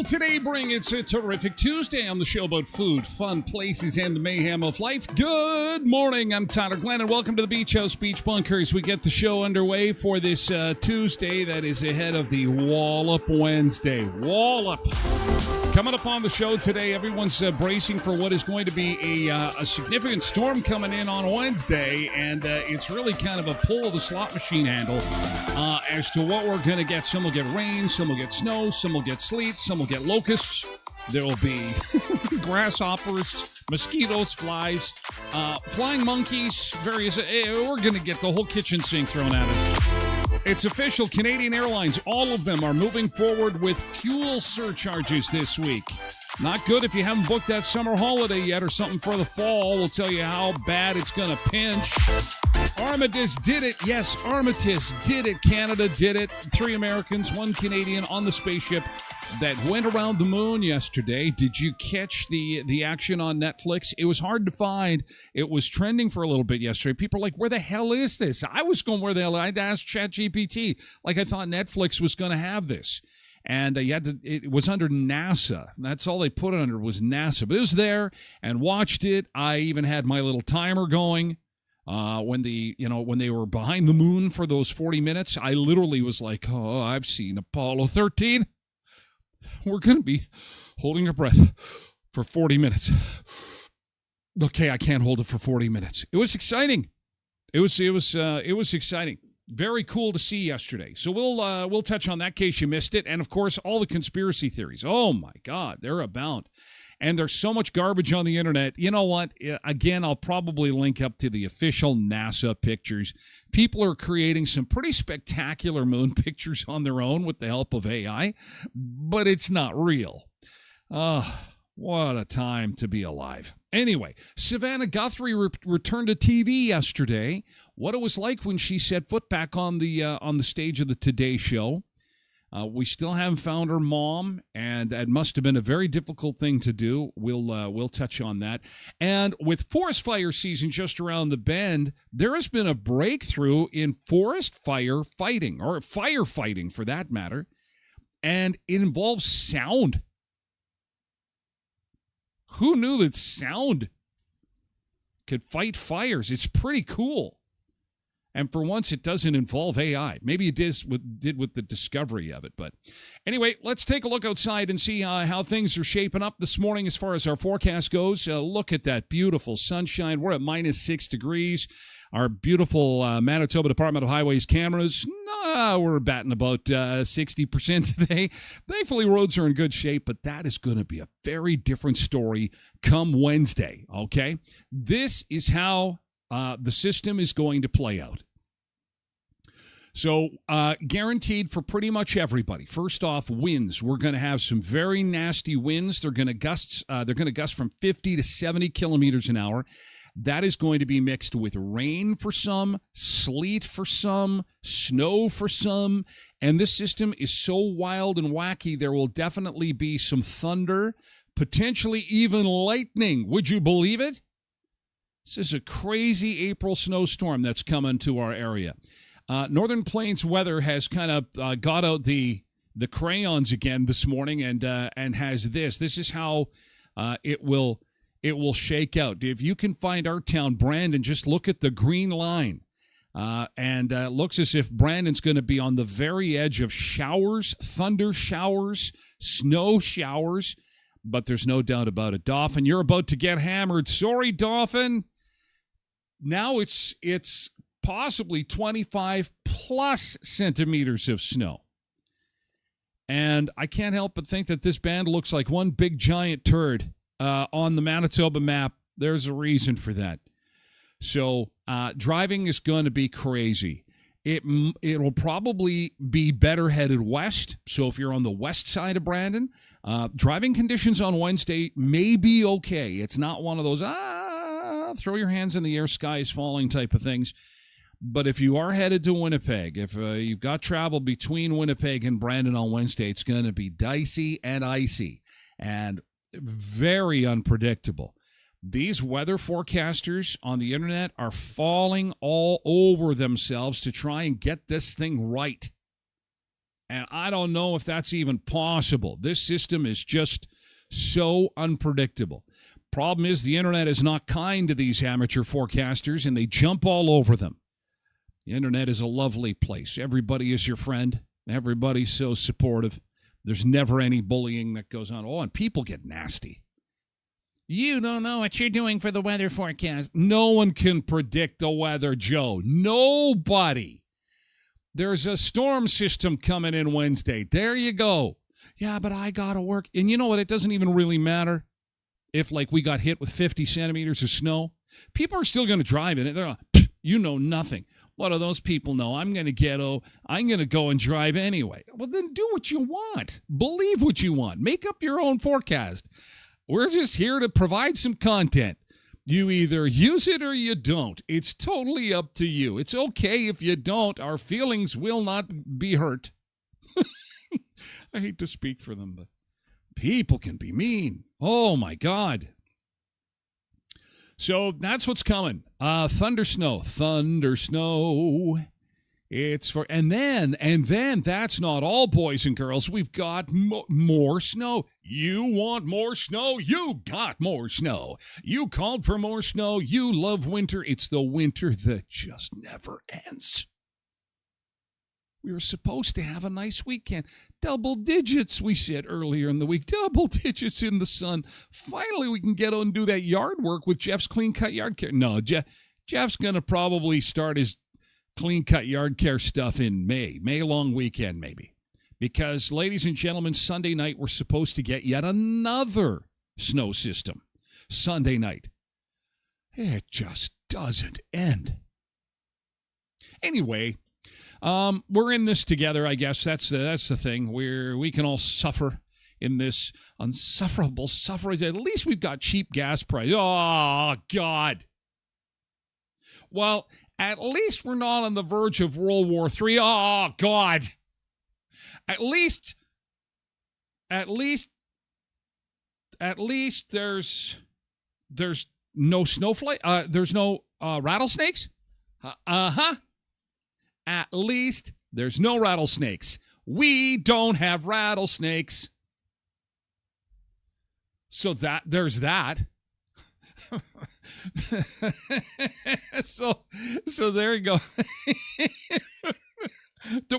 Today bring it's a terrific Tuesday on the show about food, fun places, and the mayhem of life. Good morning, I'm Tyler Glen, and welcome to the Beach House Beach Bunkers. We get the show underway for this Tuesday that is ahead of the Wallop Wednesday. Wallop! Coming up on the show today, everyone's bracing for what is going to be a significant storm coming in on Wednesday, and it's really kind of a pull of the slot machine handle as to what we're going to get. Some will get rain, some will get snow, some will get sleet, some will get locusts. There will be grasshoppers, mosquitoes, flies, flying monkeys, various. We're going to get the whole kitchen sink thrown at us. It's official. Canadian Airlines, all of them are moving forward with fuel surcharges this week. Not good if you haven't booked that summer holiday yet or something for the fall. We'll tell you how bad it's going to pinch. Armistice did it. Yes, Armistice did it. Canada did it. 3 Americans, 1 Canadian on the spaceship that went around the moon yesterday. Did you catch the action on Netflix? It was hard to find. It was trending for a little bit yesterday. People are like, where the hell is this? I was going, where the hell? I'd asked ChatGPT. Like, I thought Netflix was going to have this. And it was under NASA. That's all they put it under was NASA. But it was there and watched it. I even had my little timer going. When they were behind the moon for those 40 minutes, I literally was like, oh, I've seen Apollo 13. We're going to be holding our breath for 40 minutes. Okay, I can't hold it for 40 minutes. It was exciting. It was exciting. Very cool to see yesterday. So we'll touch on that in case you missed it. And, of course, all the conspiracy theories. Oh, my God, they're abound. And there's so much garbage on the internet. You know what? Again, I'll probably link up to the official NASA pictures. People are creating some pretty spectacular moon pictures on their own with the help of AI, but it's not real. What a time to be alive. Anyway, Savannah Guthrie returned to TV yesterday. What it was like when she set foot back on the stage of the Today Show. We still haven't found her mom, and it must have been a very difficult thing to do. We'll touch on that. And with forest fire season just around the bend, there has been a breakthrough in forest fire fighting, or firefighting for that matter, and it involves sound. Who knew that sound could fight fires? It's pretty cool. And for once, it doesn't involve AI. Maybe it did with the discovery of it. But anyway, let's take a look outside and see how things are shaping up this morning as far as our forecast goes. Look at that beautiful sunshine. We're at -6 degrees. Our beautiful Manitoba Department of Highways cameras, we're batting about 60% today. Thankfully, roads are in good shape, but that is going to be a very different story come Wednesday, okay? This is how the system is going to play out. So, guaranteed for pretty much everybody. First off, winds. We're going to have some very nasty winds. They're going to gust from 50 to 70 kilometers an hour. That is going to be mixed with rain for some, sleet for some, snow for some. And this system is so wild and wacky, there will definitely be some thunder, potentially even lightning. Would you believe it? This is a crazy April snowstorm that's coming to our area. Northern Plains weather has kind of got out the crayons again this morning and has this. This is how it will shake out. If you can find our town, Brandon, just look at the green line. And it looks as if Brandon's going to be on the very edge of showers, thunder showers, snow showers. But there's no doubt about it. Dauphin, you're about to get hammered. Sorry, Dauphin. Now it's possibly 25 plus centimeters of snow. And I can't help but think that this band looks like one big giant turd on the Manitoba map. There's a reason for that. So driving is going to be crazy. It'll probably be better headed west. So if you're on the west side of Brandon, driving conditions on Wednesday may be okay. It's not one of those, throw your hands in the air, sky is falling type of things. But if you are headed to Winnipeg, if you've got travel between Winnipeg and Brandon on Wednesday, it's going to be dicey and icy and very unpredictable. These weather forecasters on the internet are falling all over themselves to try and get this thing right. And I don't know if that's even possible. This system is just so unpredictable. Problem is, the internet is not kind to these amateur forecasters, and they jump all over them. The internet is a lovely place. Everybody is your friend. Everybody's so supportive. There's never any bullying that goes on. Oh, and people get nasty. You don't know what you're doing for the weather forecast. No one can predict the weather, Joe. Nobody. There's a storm system coming in Wednesday. There you go. Yeah, but I got to work. And you know what? It doesn't even really matter if, like, we got hit with 50 centimeters of snow. People are still going to drive in it. They're like, you know nothing. What do those people know? I'm going to go and drive anyway. Well, then do what you want. Believe what you want. Make up your own forecast. We're just here to provide some content. You either use it or you don't. It's totally up to you. It's okay if you don't. Our feelings will not be hurt. I hate to speak for them, but people can be mean. Oh, my God. So that's what's coming. Thunder snow. It's for, and then that's not all, boys and girls. We've got more snow. You want more snow? You got more snow. You called for more snow. You love winter. It's the winter that just never ends. We were supposed to have a nice weekend. Double digits, we said earlier in the week. Double digits in the sun. Finally, we can get on and do that yard work with Jeff's Clean Cut Yard Care. No, Jeff's going to probably start his Clean Cut Yard Care stuff in May long weekend maybe. Because, ladies and gentlemen, Sunday night we're supposed to get yet another snow system. Sunday night. It just doesn't end. Anyway, we're in this together, I guess. That's the thing. We can all suffer in this unsufferable suffering. At least we've got cheap gas prices. Oh, God. Well, at least we're not on the verge of World War III. Oh, God. At least there's no snowflake. There's no rattlesnakes. At least there's no rattlesnakes. We don't have rattlesnakes. So there's that. so there you go.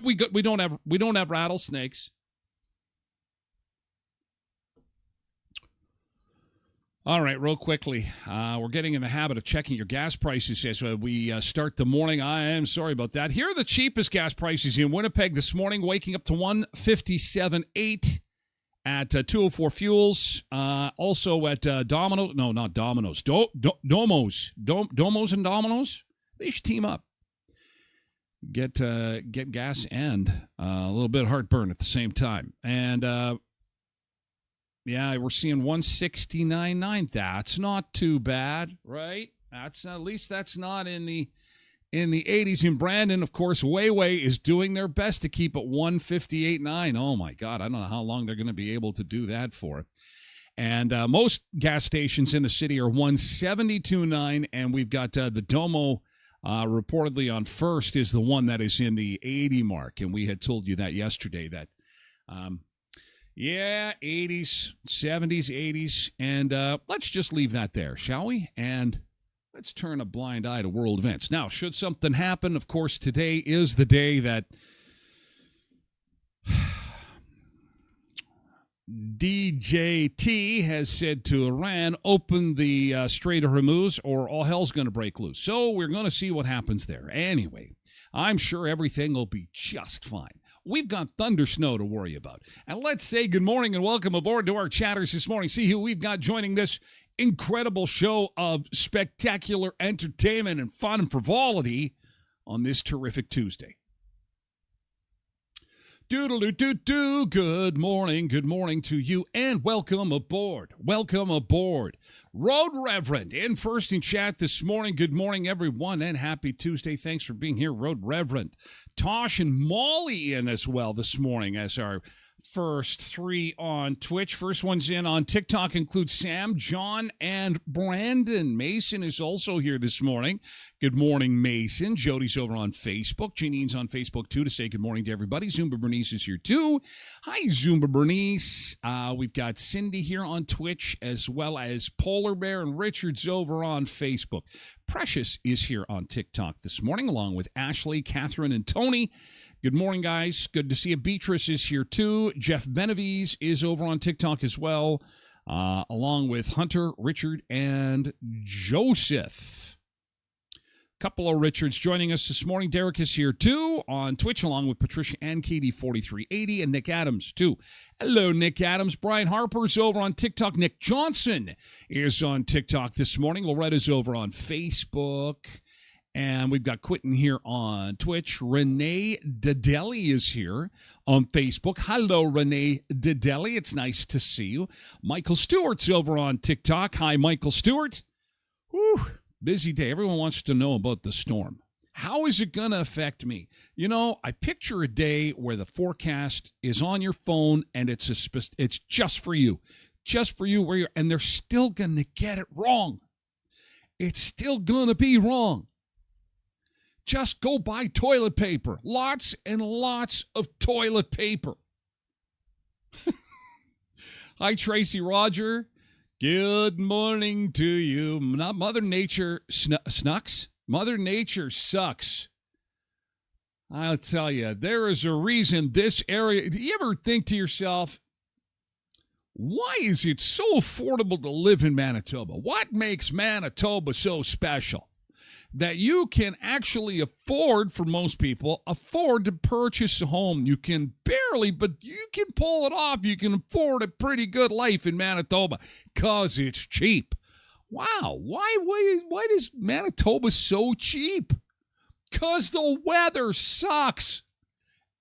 We don't have rattlesnakes. All right, real quickly, we're getting in the habit of checking your gas prices as we start the morning. I am sorry about that. Here are the cheapest gas prices in Winnipeg this morning, waking up to $157.8 at 204 Fuels. Also at Domino's. No, not Domino's. Domos and Domino's. They should team up. Get gas and a little bit of heartburn at the same time. And yeah, we're seeing 169.9. That's not too bad, right? That's at least that's not in the 80s. In Brandon, of course, Wayway is doing their best to keep it 158.9. Oh my God, I don't know how long they're going to be able to do that for. And most gas stations in the city are 172.9, and we've got the Domo reportedly on First is the one that is in the 80 mark, and we had told you that yesterday that. Yeah, 80s, 70s, 80s, and let's just leave that there, shall we? And let's turn a blind eye to world events. Now, should something happen, of course, today is the day that DJT has said to Iran, open the Strait of Hormuz or all hell's going to break loose. So we're going to see what happens there. Anyway, I'm sure everything will be just fine. We've got thunder snow to worry about. And let's say good morning and welcome aboard to our chatters this morning. See who we've got joining this incredible show of spectacular entertainment and fun and frivolity on this terrific Tuesday. Doodle-doo-doo-doo. Good morning to you, and welcome aboard. Welcome aboard. Road Reverend in first in chat this morning. Good morning, everyone, and happy Tuesday. Thanks for being here, Road Reverend. Tosh and Molly in as well this morning as our first three on Twitch. First ones in on TikTok include Sam, John, and Brandon. Mason is also here this morning. Good morning, Mason. Jody's over on Facebook. Janine's on Facebook, too, to say good morning to everybody. Zumba Bernice is here, too. Hi, Zumba Bernice. We've got Cindy here on Twitch, as well as Polar Bear and Richard's over on Facebook. Precious is here on TikTok this morning, along with Ashley, Catherine, and Tony. Good morning, guys. Good to see you. Beatrice is here, too. Jeff Benavides is over on TikTok as well, along with Hunter, Richard, and Joseph. Couple of Richards joining us this morning. Derek is here, too, on Twitch, along with Patricia and Katie4380, and Nick Adams, too. Hello, Nick Adams. Brian Harper's over on TikTok. Nick Johnson is on TikTok this morning. Loretta's over on Facebook. And we've got Quentin here on Twitch. Renee Dedeli is here on Facebook. Hello, Renee Dedeli. It's nice to see you. Michael Stewart's over on TikTok. Hi, Michael Stewart. Whew, busy day. Everyone wants to know about the storm. How is it going to affect me? You know, I picture a day where the forecast is on your phone and it's just for you. Just for you, and they're still going to get it wrong. It's still going to be wrong. Just go buy toilet paper. Lots and lots of toilet paper. Hi, Tracy Roger. Good morning to you. Not Mother Nature snucks. Mother Nature sucks. I'll tell you, there is a reason this area. Do you ever think to yourself, why is it so affordable to live in Manitoba? What makes Manitoba so special? That you can actually afford, for most people, afford to purchase a home. You can barely, but you can pull it off. You can afford a pretty good life in Manitoba because it's cheap. Wow, why is Manitoba so cheap? Because the weather sucks.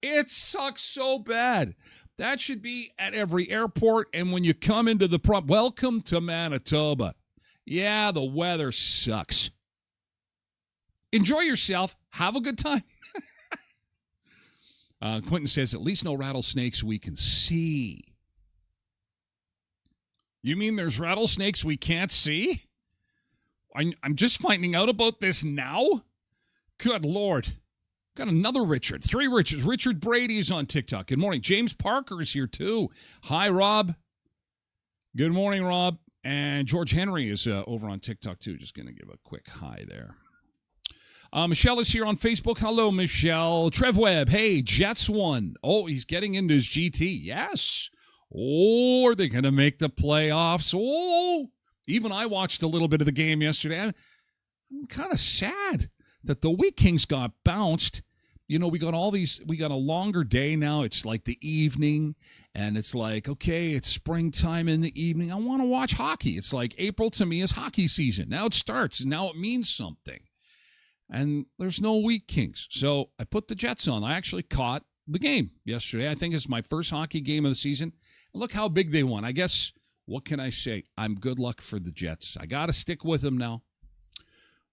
It sucks so bad. That should be at every airport, and when you come into the welcome to Manitoba. Yeah, the weather sucks. Enjoy yourself. Have a good time. Quentin says, at least no rattlesnakes we can see. You mean there's rattlesnakes we can't see? I'm just finding out about this now? Good Lord. Got another Richard. Three Richards. Richard Brady is on TikTok. Good morning. James Parker is here too. Hi, Rob. Good morning, Rob. And George Henry is over on TikTok, too. Just going to give a quick hi there. Michelle is here on Facebook. Hello, Michelle. Trev Webb, hey, Jets won. Oh, he's getting into his GT. Yes. Oh, are they going to make the playoffs? Oh, even I watched a little bit of the game yesterday. I'm kind of sad that the Wheat Kings got bounced. You know, we got a longer day now. It's like the evening, and it's like, okay, it's springtime in the evening. I want to watch hockey. It's like April to me is hockey season. Now it starts, and now it means something. And there's no Wheat Kings. So I put the Jets on. I actually caught the game yesterday. I think it's my first hockey game of the season. And look how big they won. I guess, what can I say? I'm good luck for the Jets. I got to stick with them now.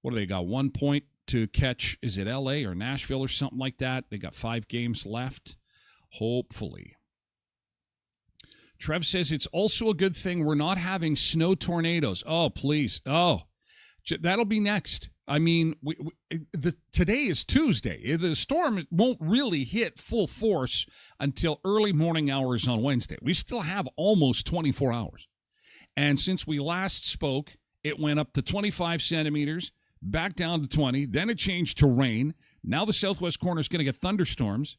What do they got? 1 point to catch. Is it L.A. or Nashville or something like that? They got 5 games left. Hopefully. Trev says it's also a good thing we're not having snow tornadoes. Oh, please. Oh, that'll be next. I mean, today is Tuesday. The storm won't really hit full force until early morning hours on Wednesday. We still have almost 24 hours. And since we last spoke, it went up to 25 centimeters, back down to 20. Then it changed to rain. Now the southwest corner is going to get thunderstorms.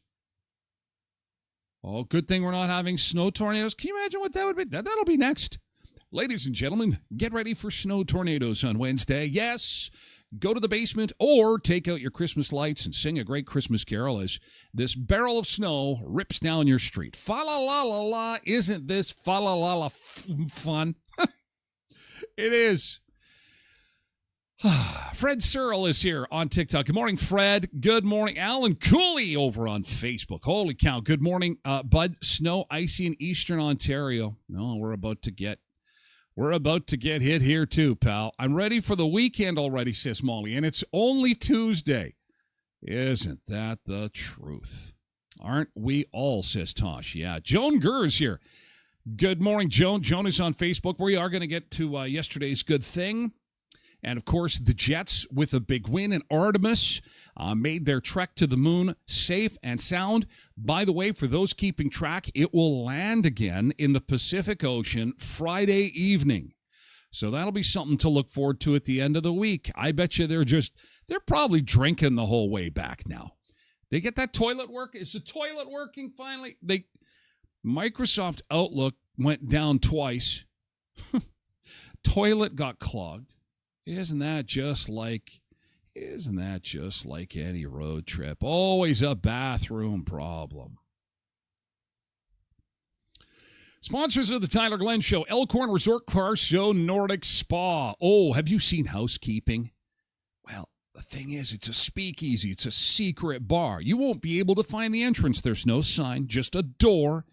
Oh, good thing we're not having snow tornadoes. Can you imagine what that would be? That'll be next. Ladies and gentlemen, get ready for snow tornadoes on Wednesday. Yes, go to the basement or take out your Christmas lights and sing a great Christmas carol as this barrel of snow rips down your street. Fa-la-la-la-la, isn't this fa-la-la-la fun? It is. Fred Searle is here on TikTok. Good morning, Fred. Good morning, Alan Cooley over on Facebook. Holy cow. Good morning, Bud. Snow icy in eastern Ontario. No, we're about to get hit here too, pal. I'm ready for the weekend already, says Molly, and it's only Tuesday. Isn't that the truth? Aren't we all, says Tosh. Yeah, Joan Gurr's here. Good morning, Joan. Joan is on Facebook. We are going to get to yesterday's good thing. And, of course, the Jets, with a big win in Artemis, made their trek to the moon safe and sound. By the way, for those keeping track, it will land again in the Pacific Ocean Friday evening. So that'll be something to look forward to at the end of the week. I bet you they're probably drinking the whole way back now. They get that toilet work? Is the toilet working finally? Microsoft Outlook went down twice. Toilet got clogged. Isn't that just like any road trip? Always a bathroom problem. Sponsors of the Tyler Glen Show, Elkhorn Resort Clarkson Nordic Spa. Oh, have you seen housekeeping? Well, the thing is, it's a speakeasy. It's a secret bar. You won't be able to find the entrance. There's no sign, just a door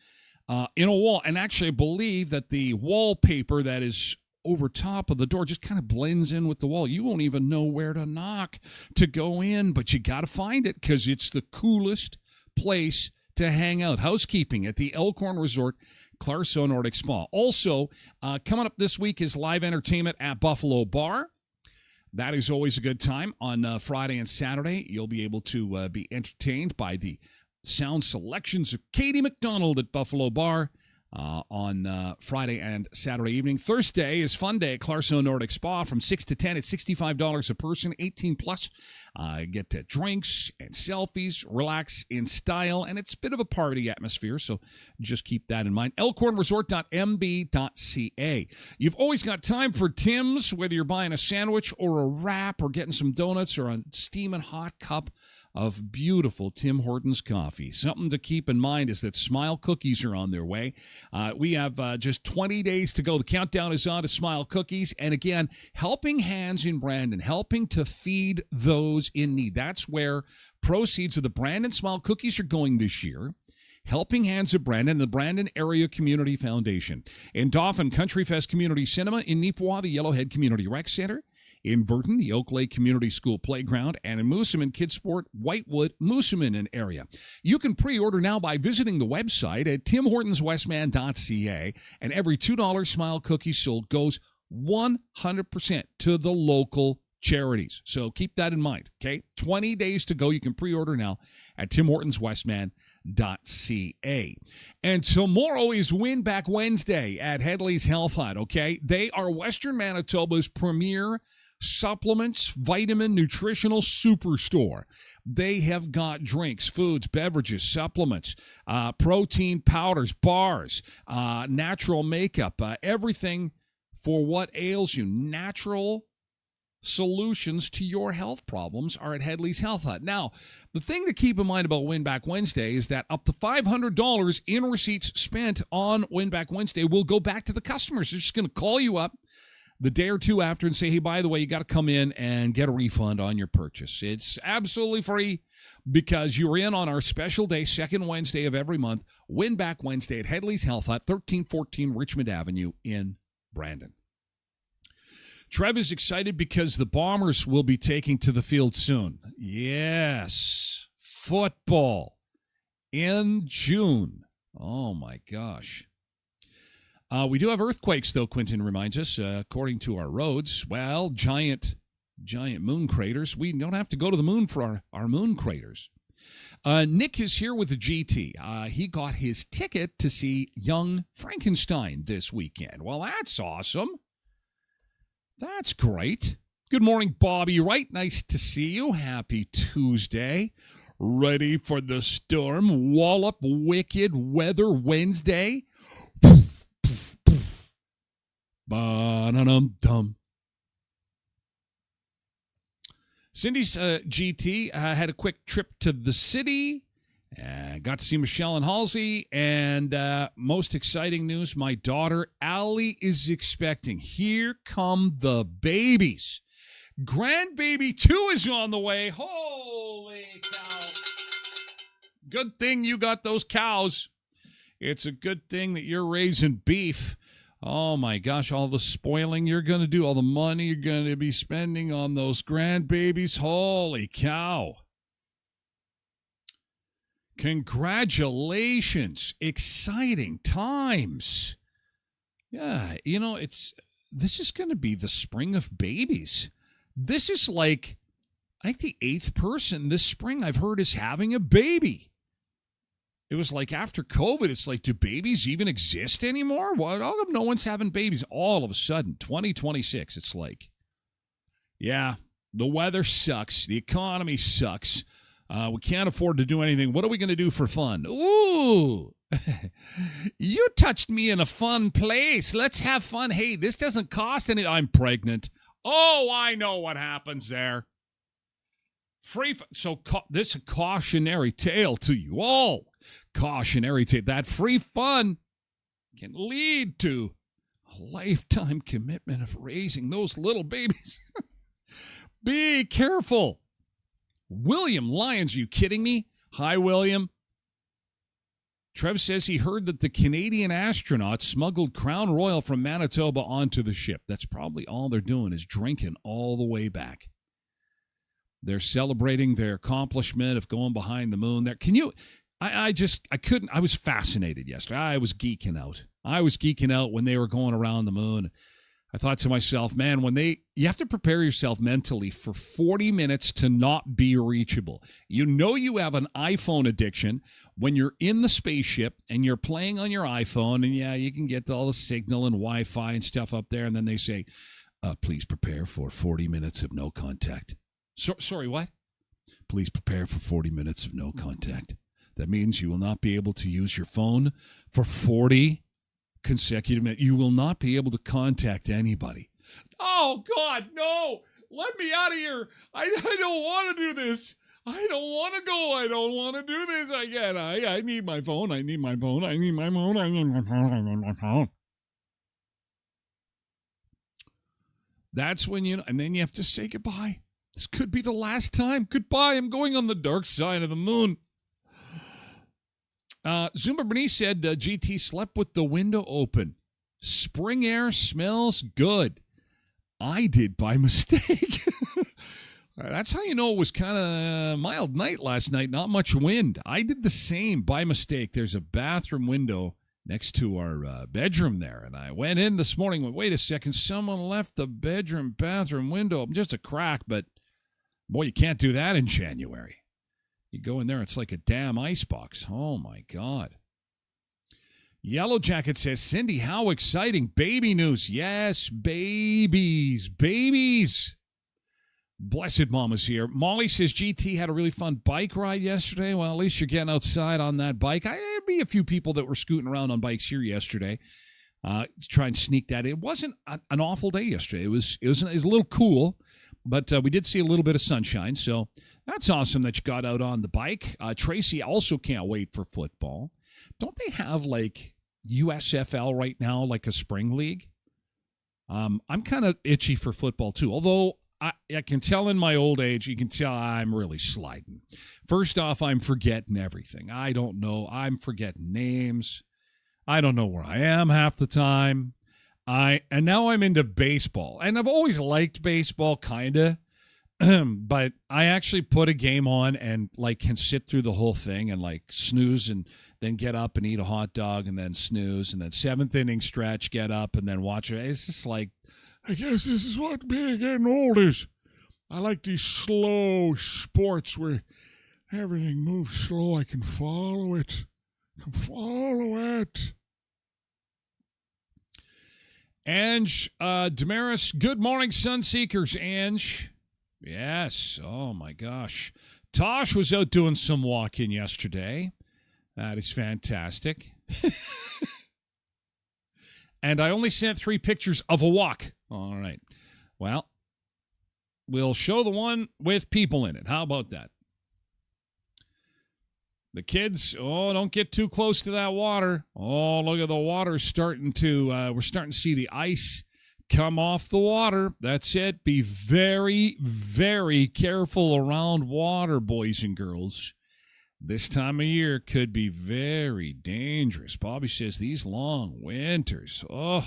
in a wall. And actually, I believe that the wallpaper that is over top of the door just kind of blends in with the wall. You won't even know where to knock to go in, but you got to find it because it's the coolest place to hang out. Housekeeping at the Elkhorn Resort Clarkson Nordic Spa. Also, coming up this week is live entertainment at Buffalo Bar. That is always a good time. On Friday and Saturday, you'll be able to be entertained by the sound selections of Katie McDonald at Buffalo Bar. On Friday and Saturday evening. Thursday is fun day at Clarkson Nordic Spa from 6 to 10. It's $65 a person, 18 plus. Get to drinks and selfies, relax in style, and it's a bit of a party atmosphere, so just keep that in mind. elkhornresort.mb.ca. You've always got time for Tim's, whether you're buying a sandwich or a wrap or getting some donuts or a steaming hot cup of beautiful Tim Hortons coffee. Something to keep in mind is that Smile Cookies are on their way. We have just 20 days to go. The countdown is on to Smile Cookies. And again, Helping Hands in Brandon, helping to feed those in need. That's where proceeds of the Brandon Smile Cookies are going this year. Helping Hands of Brandon, the Brandon Area Community Foundation. In Dauphin, Country Fest Community Cinema. In Neepawa, the Yellowhead Community Rec Center. In Burton, the Oak Lake Community School Playground, and in Moosomin Kidsport, Whitewood, Moosomin area. You can pre-order now by visiting the website at timhortonswestman.ca, and every $2 Smile Cookie sold goes 100% to the local charities. So keep that in mind, okay? 20 days to go. You can pre-order now at timhortonswestman.ca. And tomorrow is Win Back Wednesday at Headley's Health Hut, okay? They are Western Manitoba's premier supplements, vitamin, nutritional superstore. They have got drinks, foods, beverages, supplements, protein powders, bars, natural makeup, everything for what ails you. Natural solutions to your health problems are at Headley's Health Hut. Now, the thing to keep in mind about Win Back Wednesday is that up to $500 in receipts spent on Win Back Wednesday will go back to the customers. They're just going to call you up the day or two after and say, hey, by the way, you got to come in and get a refund on your purchase. It's absolutely free because you're in on our special day, second Wednesday of every month, Win Back Wednesday at Headley's Health Hut, 1314 Richmond Avenue in Brandon. Trev is excited because the Bombers will be taking to the field soon. Yes, football in June. Oh, my gosh. We do have earthquakes, though, Quentin reminds us, according to our roads. Well, giant moon craters. We don't have to go to the moon for our moon craters. Nick is here with the GT. He got his ticket to see Young Frankenstein this weekend. Well, that's awesome. That's great. Good morning, Bobby Wright. Nice to see you. Happy Tuesday. Ready for the storm? Wallop wicked weather Wednesday. Poof, poof, poof. Ba-dum-dum. Cindy's GT had a quick trip to the city. Got to see Michelle and Halsey. And most exciting news, my daughter Allie is expecting. Here come the babies. Grandbaby 2 is on the way. Holy cow. Good thing you got those cows. It's a good thing that you're raising beef. Oh, my gosh, all the spoiling you're going to do, all the money you're going to be spending on those grandbabies. Holy cow. Congratulations. Exciting times. Yeah, this is going to be the spring of babies. This is like, I think the 8th person this spring I've heard is having a baby. It was like after COVID, it's like, do babies even exist anymore? What? No one's having babies. All of a sudden, 2026, it's like, yeah, the weather sucks. The economy sucks. We can't afford to do anything. What are we going to do for fun? Ooh, you touched me in a fun place. Let's have fun. Hey, this doesn't cost any. I'm pregnant. Oh, I know what happens there. This is a cautionary tale to you all. Cautionary tale. That free fun can lead to a lifetime commitment of raising those little babies. Be careful. William Lyons, you kidding me? Hi, William. Trev says he heard that the Canadian astronauts smuggled Crown Royal from Manitoba onto the ship. That's probably all they're doing is drinking all the way back. They're celebrating their accomplishment of going behind the moon. I couldn't. I was fascinated yesterday. I was geeking out. When they were going around the moon. I thought to myself, man, you have to prepare yourself mentally for 40 minutes to not be reachable. You have an iPhone addiction when you're in the spaceship and you're playing on your iPhone, and yeah, you can get all the signal and Wi-Fi and stuff up there, and then they say, please prepare for 40 minutes of no contact. Sorry, what? Please prepare for 40 minutes of no contact. That means you will not be able to use your phone for 40 consecutive minutes. You will not be able to contact anybody. Oh, God, no. Let me out of here. I don't want to do this. I don't want to go. I don't want to do this again. I need my phone. I need my phone. I need my phone. I need my phone. I need my phone. That's when and then you have to say goodbye. This could be the last time. Goodbye. I'm going on the dark side of the moon. Zumba Bernice said GT slept with the window open. Spring air smells good. I did by mistake. That's how you know it was kind of a mild night last night. Not much wind. I did the same by mistake. There's a bathroom window next to our bedroom there. And I went in this morning, went, wait a second, someone left the bathroom window open, just a crack, but boy, you can't do that in January. You go in there, it's like a damn icebox. Oh, my God. Yellow Jacket says, Cindy, how exciting. Baby news. Yes, babies. Babies. Blessed Mama's here. Molly says, GT had a really fun bike ride yesterday. Well, at least you're getting outside on that bike. There'd be a few people that were scooting around on bikes here yesterday. Try and sneak that in. It wasn't an awful day yesterday. It was a little cool, but we did see a little bit of sunshine, so that's awesome that you got out on the bike. Tracy also can't wait for football. Don't they have, like, USFL right now, like a spring league? I'm kind of itchy for football, too, although I can tell in my old age, you can tell I'm really sliding. First off, I'm forgetting everything. I don't know. I'm forgetting names. I don't know where I am half the time. And now I'm into baseball. And I've always liked baseball, kind of. But I actually put a game on and, like, can sit through the whole thing and, like, snooze and then get up and eat a hot dog and then snooze and then seventh inning stretch, get up and then watch it. It's just like, I guess this is what being getting old is. I like these slow sports where everything moves slow. I can follow it. Ange Damaris, good morning, Sunseekers, Ange. Yes, oh my gosh. Tosh was out doing some walking yesterday. That is fantastic. And I only sent 3 pictures of a walk. All right. Well, we'll show the one with people in it. How about that? The kids, don't get too close to that water. Oh, look at the water starting to, we're starting to see the ice come off the water. That's it. Be very, very careful around water, boys and girls. This time of year could be very dangerous. Bobby says these long winters. Oh.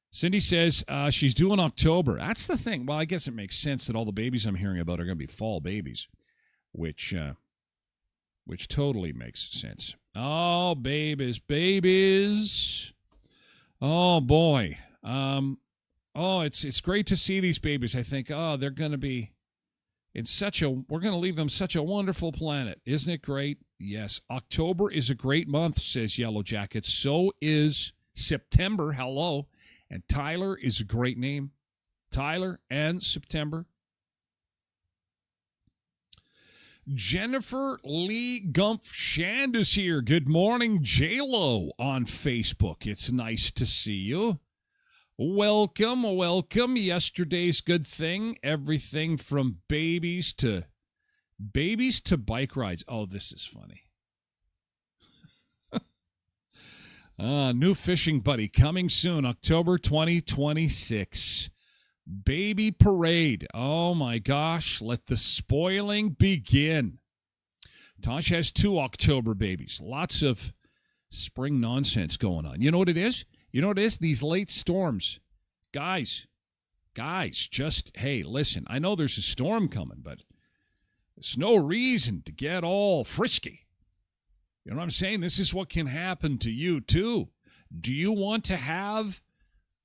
Cindy says she's doing October. That's the thing. Well, I guess it makes sense that all the babies I'm hearing about are going to be fall babies, which totally makes sense. Oh, babies. Oh, boy. It's great to see these babies. I think, they're going to be we're going to leave them such a wonderful planet. Isn't it great? Yes. October is a great month, says Yellow Jacket. So is September. Hello. And Tyler is a great name. Tyler and September. Jennifer Lee Gumpf Shand is here. Good morning, J-Lo on Facebook. It's nice to see you. Welcome. Yesterday's good thing. Everything from babies to bike rides. Oh, this is funny. New fishing buddy coming soon, October 2026. Baby parade. Oh my gosh, let the spoiling begin. Tosh has 2 October babies. Lots of spring nonsense going on. You know what it is? These late storms. Guys, just, hey, listen, I know there's a storm coming, but there's no reason to get all frisky. You know what I'm saying? This is what can happen to you, too. Do you want to have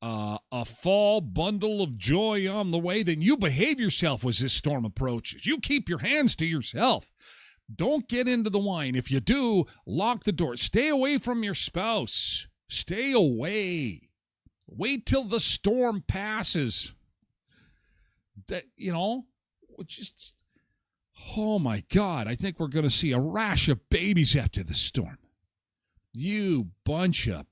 a fall bundle of joy on the way? Then you behave yourself as this storm approaches. You keep your hands to yourself. Don't get into the wine. If you do, lock the door. Stay away from your spouse. Stay away. Wait till the storm passes. Just, oh my God, I think we're going to see a rash of babies after the storm. You bunch of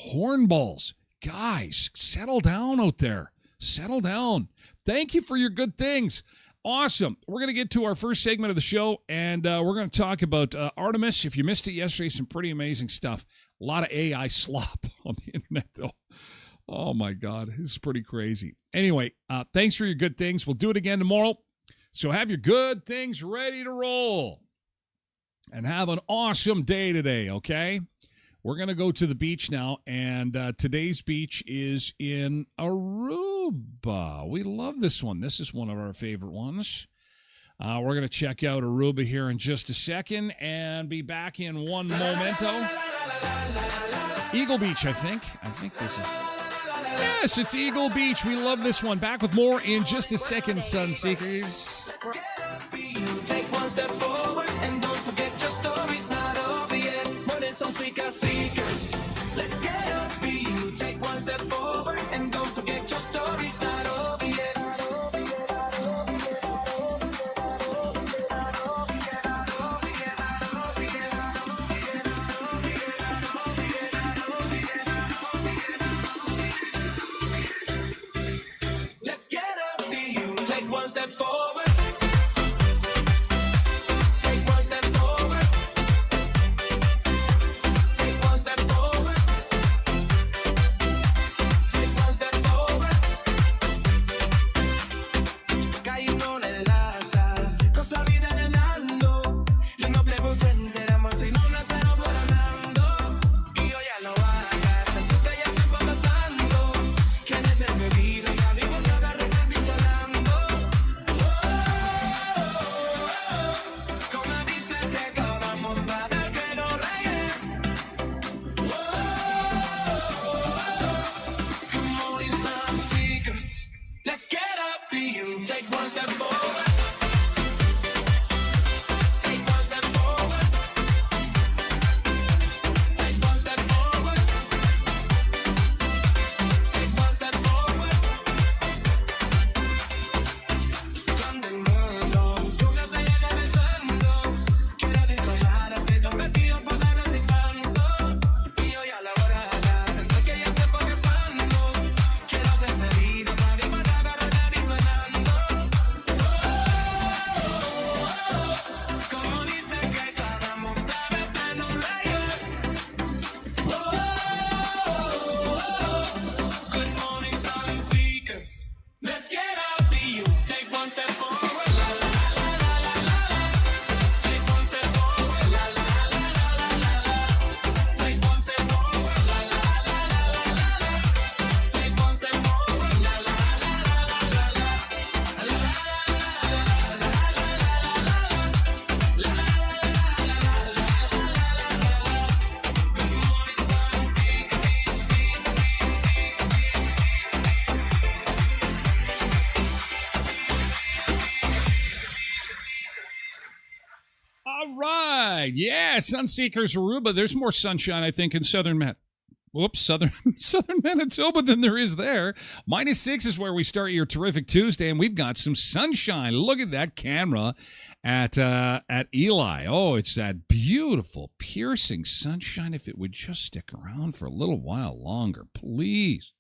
hornballs. Guys, settle down out there. Settle down. Thank you for your good things. Awesome. We're going to get to our first segment of the show, and we're going to talk about Artemis. If you missed it yesterday, some pretty amazing stuff. A lot of AI slop on the internet, though. Oh, my God. This is pretty crazy. Anyway, thanks for your good things. We'll do it again tomorrow. So have your good things ready to roll. And have an awesome day today, okay? We're going to go to the beach now, and today's beach is in Aruba. We love this one. This is one of our favorite ones. We're going to check out Aruba here in just a second and be back in one momento. Eagle Beach, I think. I think this is... Yes, it's Eagle Beach. We love this one. Back with more in just a second, Sunseekers. Take one step forward and don't forget your story's not over yet. Morning Sunseeker seekers. Let's get up, be you. Take one step forward and don't forget your story's not over yet. Let's get up, be you. Take one step forward. Take one step forward. Take one step forward. Take one step forward. Cayendo en las asas, con la vida ganando. Yo no plebo senderamos y no nos vemos volando. Y yo ya lo hagas, tú te ya se colocando. ¿Quién es el bebido? Ya vivo la garra pisolando. Como dice que vamos a dar que no regue. Come on, it's Sunseekers. Let's get up, be you. Take one step forward. Take one step forward. Take one step forward. Take one step forward. Cuando el mundo nunca se llega besando, quiero declarar que competido por ganas y tanto. Y hoy a la hora siento que ya se pone pando. Quiero ser medido para matar a rodar y sonando. Como dicen que clavamos a veces no Good morning, Sunseekers. Let's get up, be you. Take one step forward. La la la la la la la. Take one step forward. La la la la la la la. Take one step forward. La la la la la la la. Take one step forward. La la la la la la la. La la la la la la Good morning, Sunseekers. All right. Yeah, Sunseekers Aruba. There's more sunshine, I think, in southern southern Manitoba than there is there. -6 is where we start your terrific Tuesday, and we've got some sunshine. Look at that camera at Eli. Oh, it's that beautiful, piercing sunshine. If it would just stick around for a little while longer, please.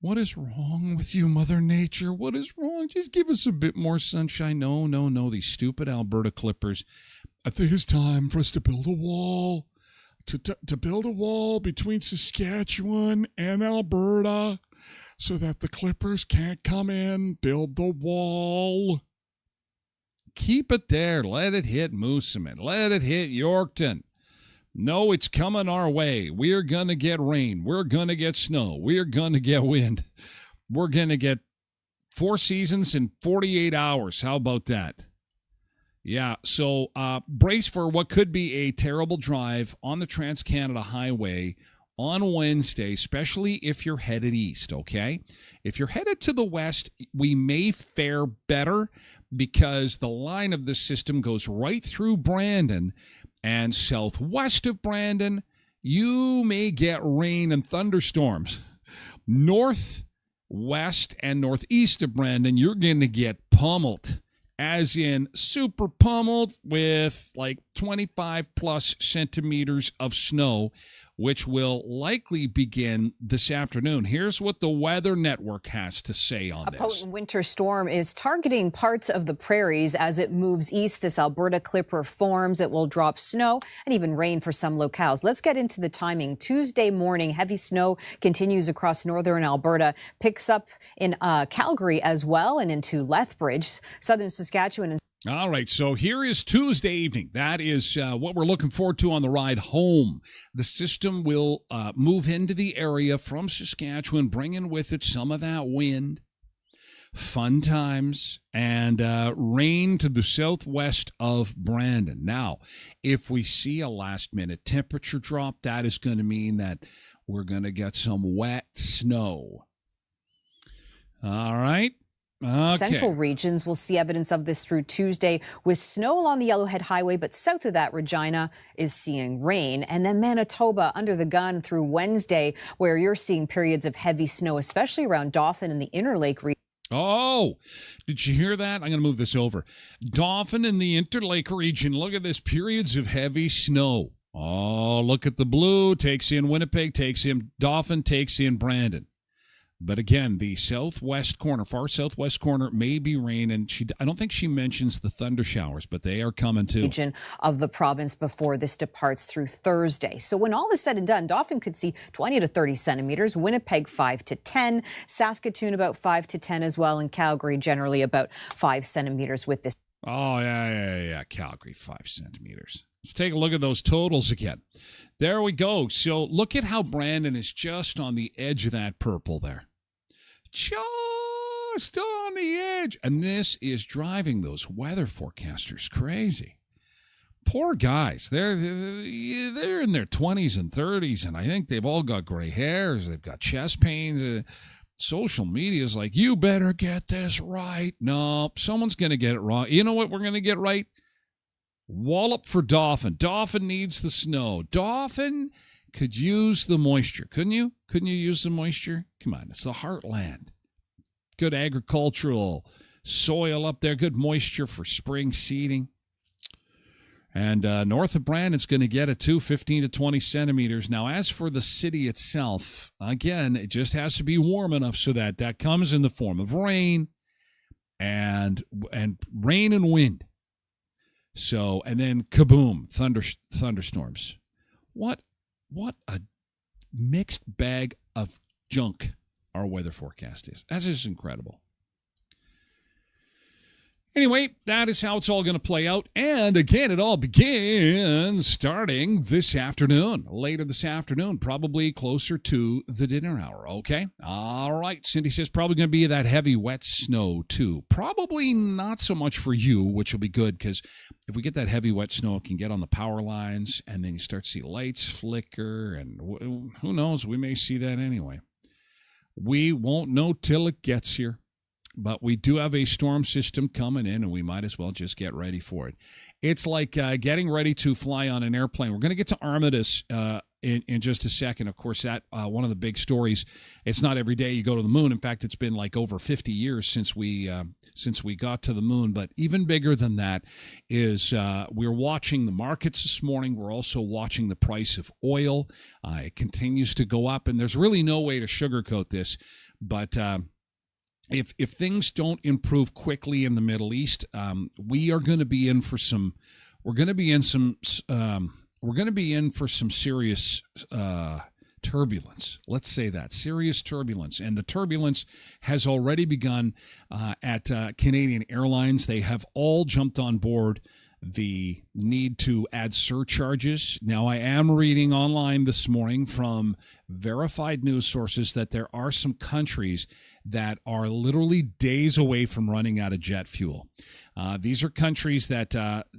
What is wrong with you, Mother Nature? What is wrong? Just give us a bit more sunshine. No. These stupid Alberta Clippers. I think it's time for us to build a wall. To build a wall between Saskatchewan and Alberta so that the Clippers can't come in. Build the wall. Keep it there. Let it hit Moosomin. Let it hit Yorkton. No, it's coming our way. We're going to get rain. We're going to get snow. We're going to get wind. We're going to get 4 seasons in 48 hours. How about that? Yeah, so brace for what could be a terrible drive on the Trans-Canada Highway on Wednesday, especially if you're headed east, okay? If you're headed to the west, we may fare better because the line of the system goes right through Brandon. And southwest of Brandon, you may get rain and thunderstorms. North, west, and northeast of Brandon, you're going to get pummeled, as in super pummeled with like 25 plus centimeters of snow, which will likely begin this afternoon. Here's what the Weather Network has to say on this. A potent winter storm is targeting parts of the prairies as it moves east. This Alberta Clipper forms. It will drop snow and even rain for some locales. Let's get into the timing. Tuesday morning, heavy snow continues across northern Alberta, picks up in Calgary as well and into Lethbridge, southern Saskatchewan. And all right, so here is Tuesday evening. That is what we're looking forward to on the ride home. The system will move into the area from Saskatchewan, bringing with it some of that wind. fun times, and rain to the southwest of Brandon. Now, if we see a last-minute temperature drop, that is going to mean that we're going to get some wet snow. All right. Okay. Central regions will see evidence of this through Tuesday with snow along the Yellowhead Highway, but south of that, Regina is seeing rain. And then Manitoba under the gun through Wednesday, where you're seeing periods of heavy snow, especially around Dauphin and the Interlake region. Oh, did you hear that? I'm going to move this over. Dauphin in the Interlake region. Look at this, periods of heavy snow. Oh, look at the blue. Takes in Winnipeg, takes in Dauphin, takes in Brandon. But again, the southwest corner, far southwest corner, may be rain, and I don't think she mentions the thunder showers, but they are coming too. Region of the province before this departs through Thursday. So when all is said and done, Dauphin could see 20 to 30 centimeters, Winnipeg 5 to 10, Saskatoon about 5 to 10 as well, and Calgary generally about 5 centimeters with this. Oh, yeah. Calgary, 5 centimeters. Let's take a look at those totals again. There we go. So look at how Brandon is just on the edge of that purple there. Just on the edge. And this is driving those weather forecasters crazy. Poor guys. They're in their 20s and 30s, and I think they've all got gray hairs. They've got chest pains. Social media is like, you better get this right. No, someone's going to get it wrong. You know what we're going to get right? Wallop for Dauphin. Dauphin needs the snow. Dauphin could use the moisture. Couldn't you? Couldn't you use the moisture? Come on, it's the heartland. Good agricultural soil up there. Good moisture for spring seeding. And north of Brandon's going to get it too, 15 to 20 centimeters. Now, as for the city itself, again, it just has to be warm enough so that comes in the form of rain and rain and wind. So, and then kaboom, thunderstorms. What a mixed bag of junk our weather forecast is. That's just incredible. Anyway, that is how it's all going to play out. And again, it all begins starting this afternoon, later this afternoon, probably closer to the dinner hour. Okay. All right. Cindy says probably going to be that heavy, wet snow too. Probably not so much for you, which will be good because if we get that heavy, wet snow, it can get on the power lines and then you start to see lights flicker and who knows, we may see that anyway. We won't know till it gets here. But we do have a storm system coming in, and we might as well just get ready for it. It's like getting ready to fly on an airplane. We're going to get to Armistice in just a second. Of course, that one of the big stories. It's not every day you go to the moon. In fact, it's been like over 50 years since we got to the moon. But even bigger than that is we're watching the markets this morning. We're also watching the price of oil. It continues to go up, and there's really no way to sugarcoat this, but. If things don't improve quickly in the Middle East, we are going to be in for some. We're going to be in for some serious turbulence. Let's say that serious turbulence, and the turbulence has already begun at Canadian Airlines. They have all jumped on board the need to add surcharges. Now, I am reading online this morning from verified news sources that there are some countries that are literally days away from running out of jet fuel. These are countries that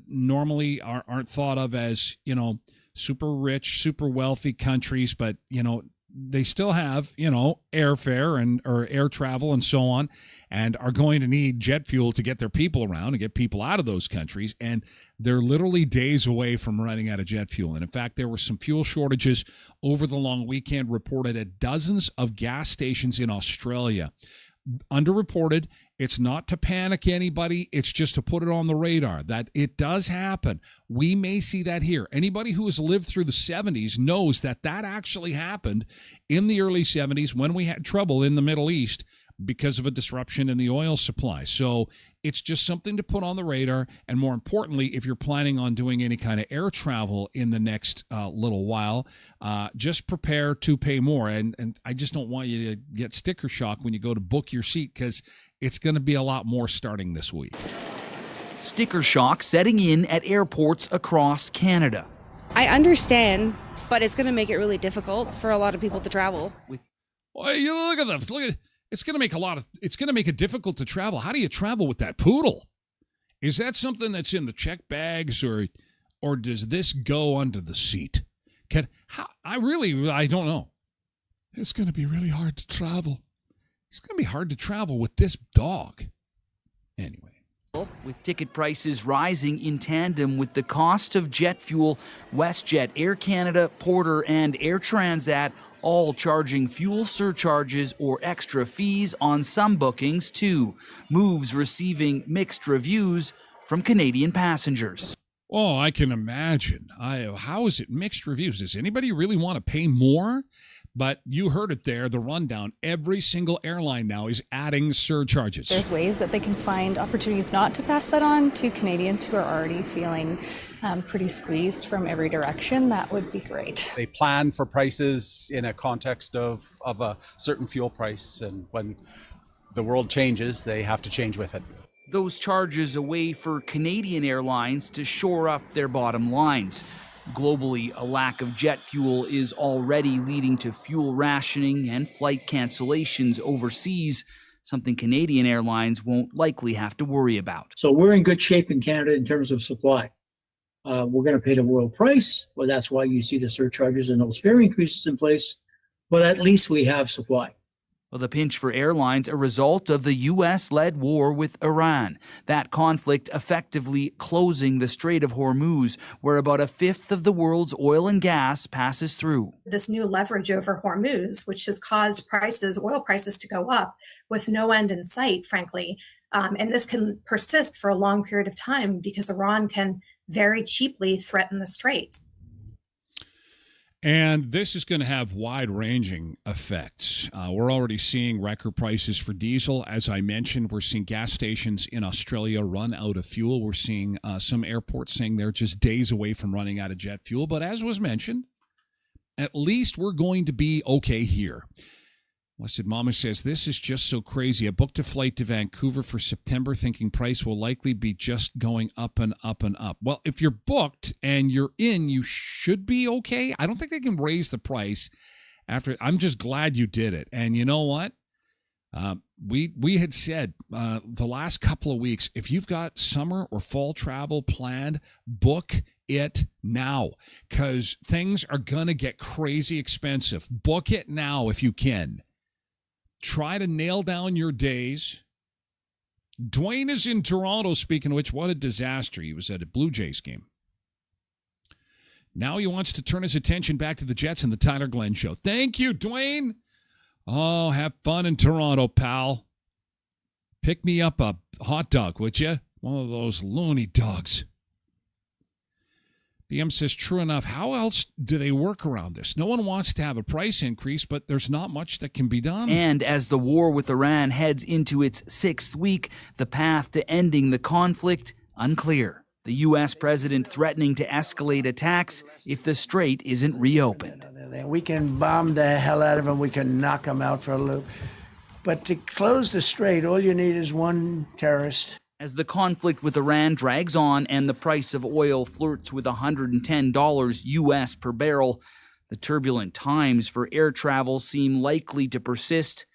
normally aren't thought of as, super rich, super wealthy countries, but, they still have, airfare or air travel and so on, and are going to need jet fuel to get their people around and get people out of those countries. And they're literally days away from running out of jet fuel. And in fact, there were some fuel shortages over the long weekend reported at dozens of gas stations in Australia. Underreported. It's not to panic anybody. It's just to put it on the radar that it does happen. We may see that here. Anybody who has lived through the 70s knows that actually happened in the early 70s when we had trouble in the Middle East because of a disruption in the oil supply. So it's just something to put on the radar. And more importantly, if you're planning on doing any kind of air travel in the next little while, just prepare to pay more. And I just don't want you to get sticker shock when you go to book your seat because it's going to be a lot more starting this week. Sticker shock setting in at airports across Canada. I understand, but it's going to make it really difficult for a lot of people to travel. Well, you look at them. it's going to make it difficult to travel. How do you travel with that poodle? Is that something that's in the check bags, or does this go under the seat? I don't know. It's going to be really hard to travel. It's going to be hard to travel with this dog. Anyway. With ticket prices rising in tandem with the cost of jet fuel, WestJet, Air Canada, Porter, and Air Transat all charging fuel surcharges or extra fees on some bookings too. Moves receiving mixed reviews from Canadian passengers. Oh, I can imagine. How is it mixed reviews? Does anybody really want to pay more? But you heard it there, the rundown. Every single airline now is adding surcharges. There's ways that they can find opportunities not to pass that on to Canadians who are already feeling pretty squeezed from every direction. That would be great. They plan for prices in a context of a certain fuel price, and when the world changes, they have to change with it. Those charges a way for Canadian airlines to shore up their bottom lines. Globally, a lack of jet fuel is already leading to fuel rationing and flight cancellations overseas, something Canadian airlines won't likely have to worry about. So we're in good shape in Canada in terms of supply. We're going to pay the world price. Well, that's why you see the surcharges and those fare increases in place. But at least we have supply. Well, the pinch for airlines a result of the U.S.-led war with Iran. That conflict effectively closing the Strait of Hormuz, where about a fifth of the world's oil and gas passes through. This new leverage over Hormuz, which has caused oil prices to go up with no end in sight, frankly. And this can persist for a long period of time because Iran can very cheaply threaten the strait. And this is going to have wide-ranging effects. We're already seeing record prices for diesel. As I mentioned, we're seeing gas stations in Australia run out of fuel. We're seeing some airports saying they're just days away from running out of jet fuel. But as was mentioned, at least we're going to be okay here. Blessed Mama says, this is just so crazy. I booked a flight to Vancouver for September thinking price will likely be just going up and up and up. Well, if you're booked and you're in, you should be okay. I don't think they can raise the price after. I'm just glad you did it. And you know what? We had said the last couple of weeks, if you've got summer or fall travel planned, book it now because things are going to get crazy expensive. Book it now if you can. Try to nail down your days. Dwayne is in Toronto, speaking of which, what a disaster. He was at a Blue Jays game. Now he wants to turn his attention back to the Jets and the Tyler Glen Show. Thank you, Dwayne. Oh, have fun in Toronto, pal. Pick me up a hot dog, would you? One of those loony dogs. BM says, true enough, how else do they work around this? No one wants to have a price increase, but there's not much that can be done. And as the war with Iran heads into its sixth week, the path to ending the conflict unclear. The U.S. president threatening to escalate attacks if the strait isn't reopened. We can bomb the hell out of them. We can knock them out for a loop. But to close the strait, all you need is one terrorist. As the conflict with Iran drags on and the price of oil flirts with $110 U.S. per barrel, the turbulent times for air travel seem likely to persist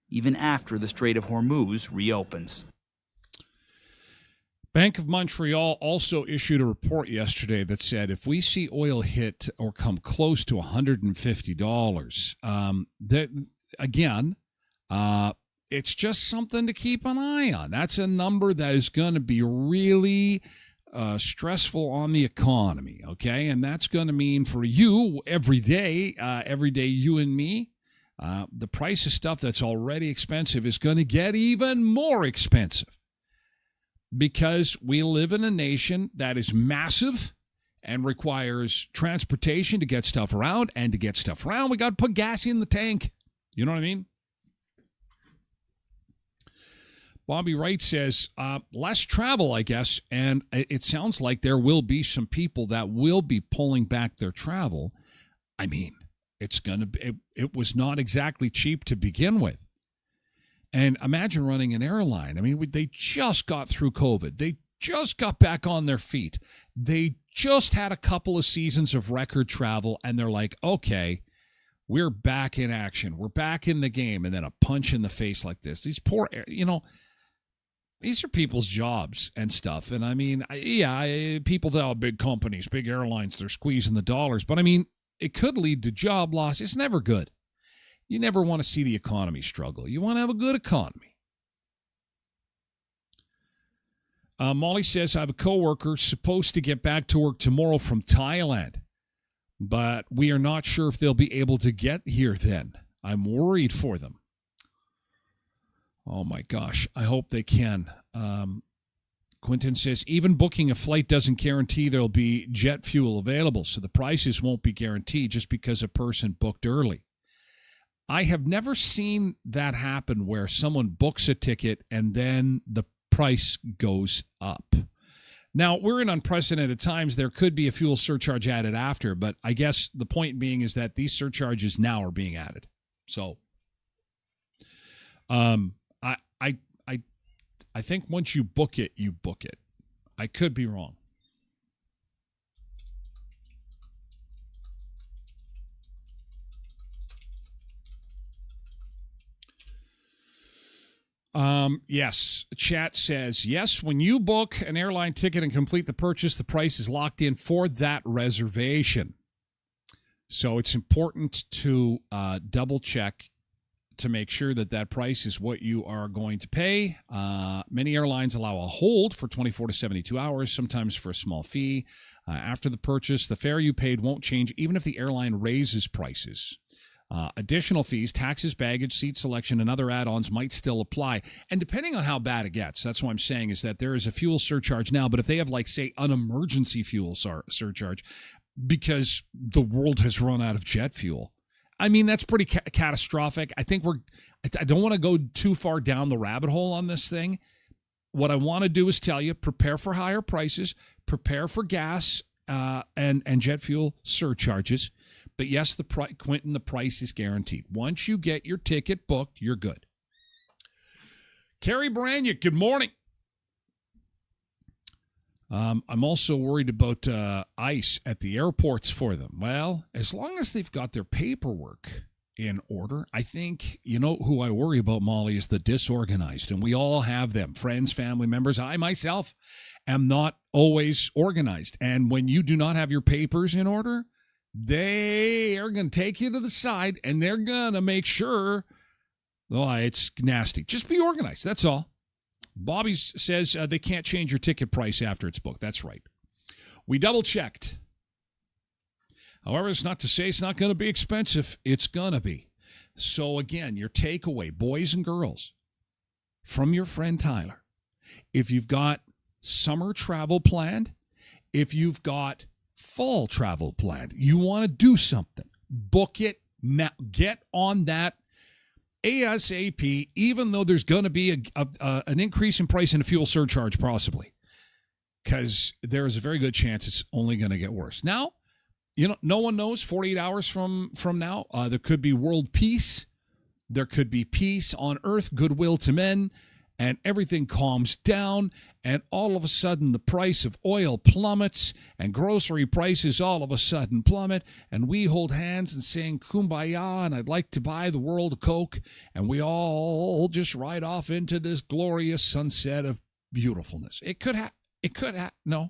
even after the Strait of Hormuz reopens. Bank of Montreal also issued a report yesterday that said if we see oil hit or come close to $150, it's just something to keep an eye on. That's a number that is going to be really stressful on the economy, okay? And that's going to mean for you every day, you and me, the price of stuff that's already expensive is going to get even more expensive because we live in a nation that is massive and requires transportation to get stuff around. And to get stuff around, we got to put gas in the tank. You know what I mean? Bobby Wright says, less travel, I guess, and it sounds like there will be some people that will be pulling back their travel. I mean, it was not exactly cheap to begin with. And imagine running an airline. I mean, they just got through COVID. They just got back on their feet. They just had a couple of seasons of record travel, and they're like, okay, we're back in action. We're back in the game. And then a punch in the face like this. These poor, these are people's jobs and stuff. And I mean, people that are big companies, big airlines, they're squeezing the dollars. But I mean, it could lead to job loss. It's never good. You never want to see the economy struggle. You want to have a good economy. Molly says, I have a coworker supposed to get back to work tomorrow from Thailand, but we are not sure if they'll be able to get here then. I'm worried for them. Oh my gosh, I hope they can. Quentin says, even booking a flight doesn't guarantee there'll be jet fuel available, so the prices won't be guaranteed just because a person booked early. I have never seen that happen where someone books a ticket and then the price goes up. Now, we're in unprecedented times. There could be a fuel surcharge added after, but I guess the point being is that these surcharges now are being added. So, I think once you book it, you book it. I could be wrong. Yes. Chat says, yes, when you book an airline ticket and complete the purchase, the price is locked in for that reservation. So it's important to double check to make sure that that price is what you are going to pay. Many airlines allow a hold for 24 to 72 hours, sometimes for a small fee. After the purchase, the fare you paid won't change even if the airline raises prices. Additional fees, taxes, baggage, seat selection, and other add-ons might still apply. And depending on how bad it gets, that's what I'm saying is that there is a fuel surcharge now, but if they have, like, say, an emergency fuel surcharge because the world has run out of jet fuel, I mean, that's pretty catastrophic. I don't want to go too far down the rabbit hole on this thing. What I want to do is tell you, prepare for higher prices, prepare for gas and jet fuel surcharges. But yes, Quentin, the price is guaranteed. Once you get your ticket booked, you're good. Carrie Branyuk, good morning. I'm also worried about ICE at the airports for them. Well, as long as they've got their paperwork in order, I think, who I worry about, Molly, is the disorganized. And we all have them, friends, family members. I myself am not always organized. And when you do not have your papers in order, they are going to take you to the side and they're going to make sure, it's nasty. Just be organized. That's all. Bobby says they can't change your ticket price after it's booked. That's right. We double checked. However, it's not to say it's not going to be expensive. It's going to be. So again, your takeaway, boys and girls, from your friend Tyler, if you've got summer travel planned, if you've got fall travel planned, you want to do something, book it now. Get on that ASAP, even though there's going to be an increase in price and a fuel surcharge possibly, because there is a very good chance it's only going to get worse. Now, no one knows 48 hours from now. There could be world peace. There could be peace on earth, goodwill to men, and everything calms down, and all of a sudden the price of oil plummets, and grocery prices all of a sudden plummet, and we hold hands and sing Kumbaya, and I'd like to buy the world a Coke, and we all just ride off into this glorious sunset of beautifulness. It could have. No.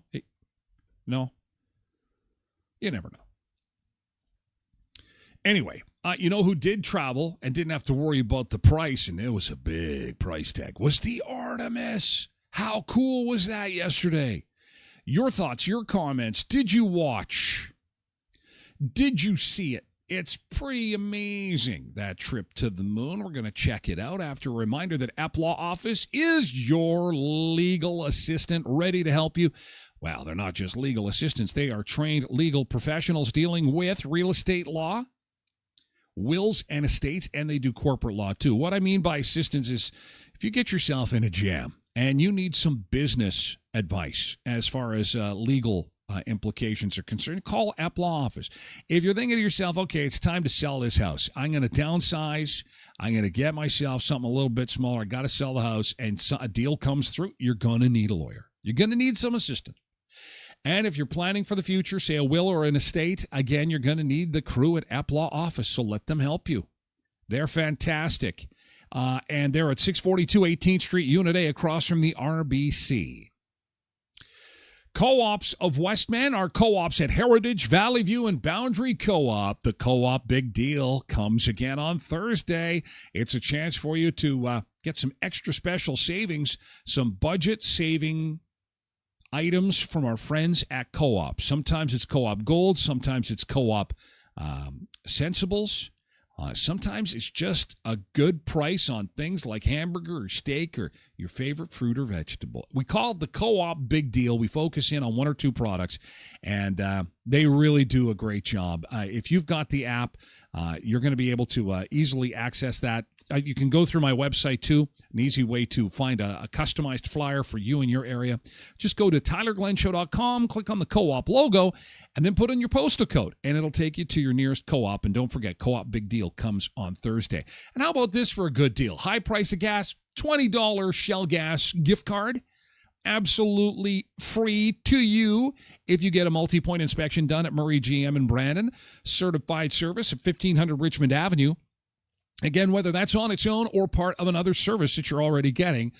You never know. Anyway, you know who did travel and didn't have to worry about the price, and it was a big price tag, was the Artemis. How cool was that yesterday? Your thoughts, your comments. Did you watch? Did you see it? It's pretty amazing, that trip to the moon. We're going to check it out after a reminder that App Law Office is your legal assistant, ready to help you. Well, they're not just legal assistants. They are trained legal professionals dealing with real estate law, wills and estates, and they do corporate law too. What I mean by assistance is if you get yourself in a jam and you need some business advice as far as legal implications are concerned, call App Law Office. If you're thinking to yourself, okay, it's time to sell this house. I'm going to downsize. I'm going to get myself something a little bit smaller. I got to sell the house, and a deal comes through. You're going to need a lawyer. You're going to need some assistance. And if you're planning for the future, say a will or an estate, again, you're going to need the crew at App Law Office, so let them help you. They're fantastic. And they're at 642 18th Street, Unit A, across from the RBC. Co-ops of Westman are co-ops at Heritage, Valley View, and Boundary Co-op. The co-op big deal comes again on Thursday. It's a chance for you to get some extra special savings, some budget-saving items from our friends at Co-op. Sometimes it's Co-op Gold. Sometimes it's Co-op Sensibles. Sometimes it's just a good price on things like hamburger or steak or your favorite fruit or vegetable. We call it the Co-op Big Deal. We focus in on one or two products, and they really do a great job. If you've got the app, you're going to be able to easily access that. You can go through my website, too, an easy way to find a customized flyer for you in your area. Just go to tylerglenshow.com, click on the Co-op logo, and then put in your postal code, and it'll take you to your nearest Co-op. And don't forget, Co-op Big Deal comes on Thursday. And how about this for a good deal? High price of gas, $20 Shell gas gift card. Absolutely free to you if you get a multi-point inspection done at Murray GM in Brandon. Certified service at 1500 Richmond Avenue. Again, whether that's on its own or part of another service that you're already getting,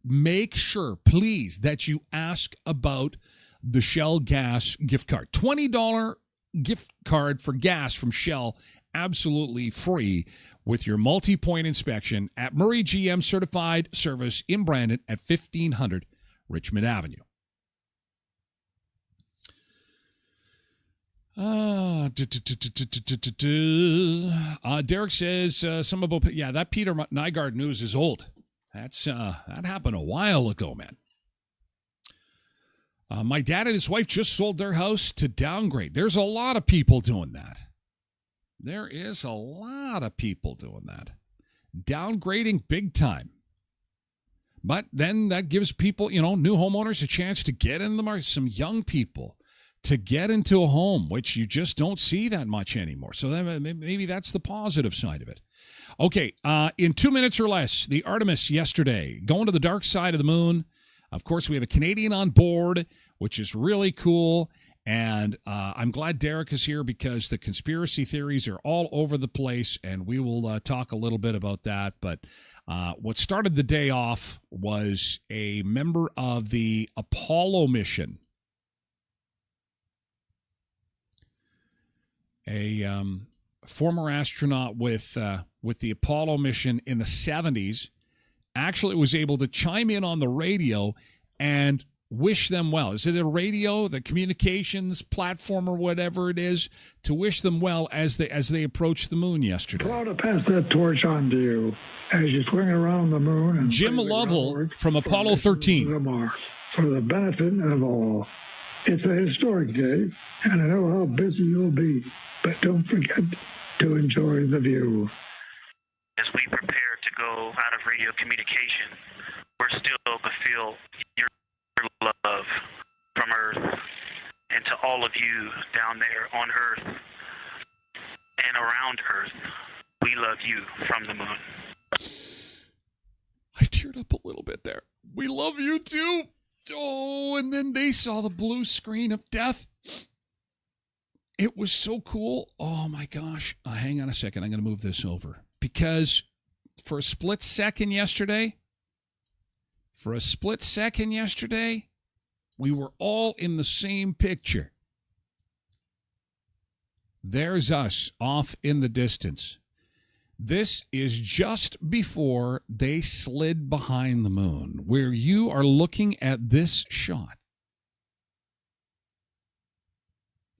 make sure, please, that you ask about the Shell gas gift card. $20 gift card for gas from Shell, absolutely free with your multi-point inspection at Murray GM Certified Service in Brandon at 1500 Richmond Avenue. Derek says some about that Peter Nygaard news is old. That happened a while ago, man. My dad and his wife just sold their house to downgrade. There's a lot of people doing that. There is a lot of people doing that. Downgrading big time. But then that gives people, new homeowners a chance to get in the market, some young people to get into a home, which you just don't see that much anymore. So then maybe that's the positive side of it. Okay, in 2 minutes or less, the Artemis yesterday, going to the dark side of the moon. Of course, we have a Canadian on board, which is really cool. And I'm glad Derek is here because the conspiracy theories are all over the place, and we will talk a little bit about that. But what started the day off was a member of the Apollo mission. A former astronaut with the Apollo mission in the 70s actually was able to chime in on the radio and wish them well. Is it a radio, the communications platform or whatever it is, to wish them well as they approached the moon yesterday? Well, to pass that torch on to you as you swing around the moon. And Jim Lovell from Apollo 13. For the benefit of all. It's a historic day, and I know how busy you'll be, but don't forget to enjoy the view. As we prepare to go out of radio communication, we're still to feel your love from Earth, and to all of you down there on Earth and around Earth, we love you from the moon. I teared up a little bit there. We love you too. Oh, and then they saw the blue screen of death. It was so cool. Oh my gosh. Hang on a second. I'm going to move this over because for a split second yesterday, we were all in the same picture. There's us off in the distance. This is just before they slid behind the moon, where you are looking at this shot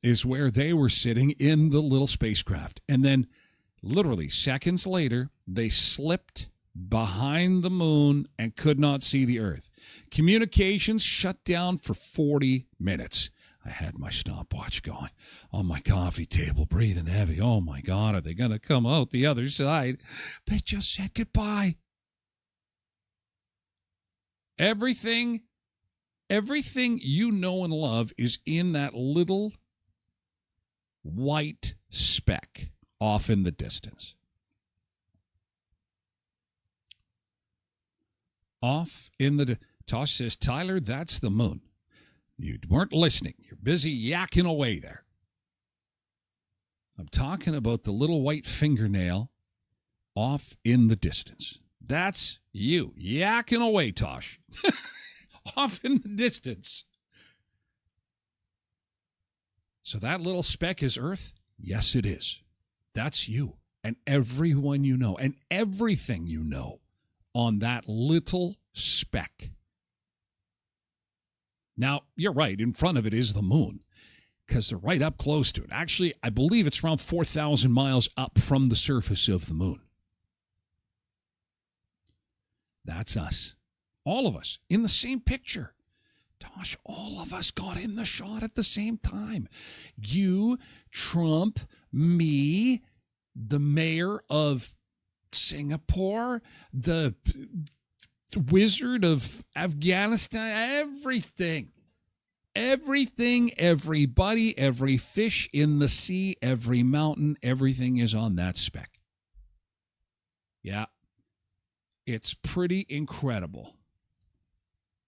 is where they were sitting in the little spacecraft. And then literally seconds later, they slipped behind the moon and could not see the Earth. Communications shut down for 40 minutes. I had my stopwatch going on my coffee table, breathing heavy. Oh, my God, are they going to come out the other side? They just said goodbye. Everything you know and love is in that little white speck off in the distance. Off in the... Tosh says, Tyler, that's the moon. You weren't listening. You're busy yakking away there. I'm talking about the little white fingernail off in the distance. That's you yakking away, Tosh. Off in the distance. So that little speck is Earth? Yes, it is. That's you and everyone you know and everything you know on that little speck. Now, you're right. In front of it is the moon because they're right up close to it. Actually, I believe it's around 4,000 miles up from the surface of the moon. That's us. All of us in the same picture. Tosh, all of us got in the shot at the same time. You, Trump, me, the mayor of Singapore, the wizard of Afghanistan, everything. Everything, everybody, every fish in the sea, every mountain, everything is on that speck. Yeah. It's pretty incredible.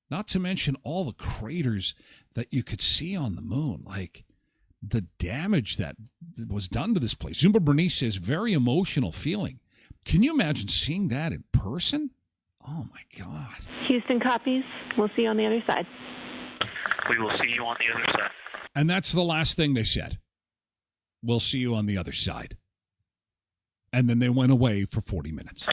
Not to mention all the craters that you could see on the moon, like the damage that was done to this place. Zumba Bernice says, very emotional feeling. Can you imagine seeing that in person? Oh, my God. Houston copies. We'll see you on the other side. We will see you on the other side. And that's the last thing they said. We'll see you on the other side. And then they went away for 40 minutes.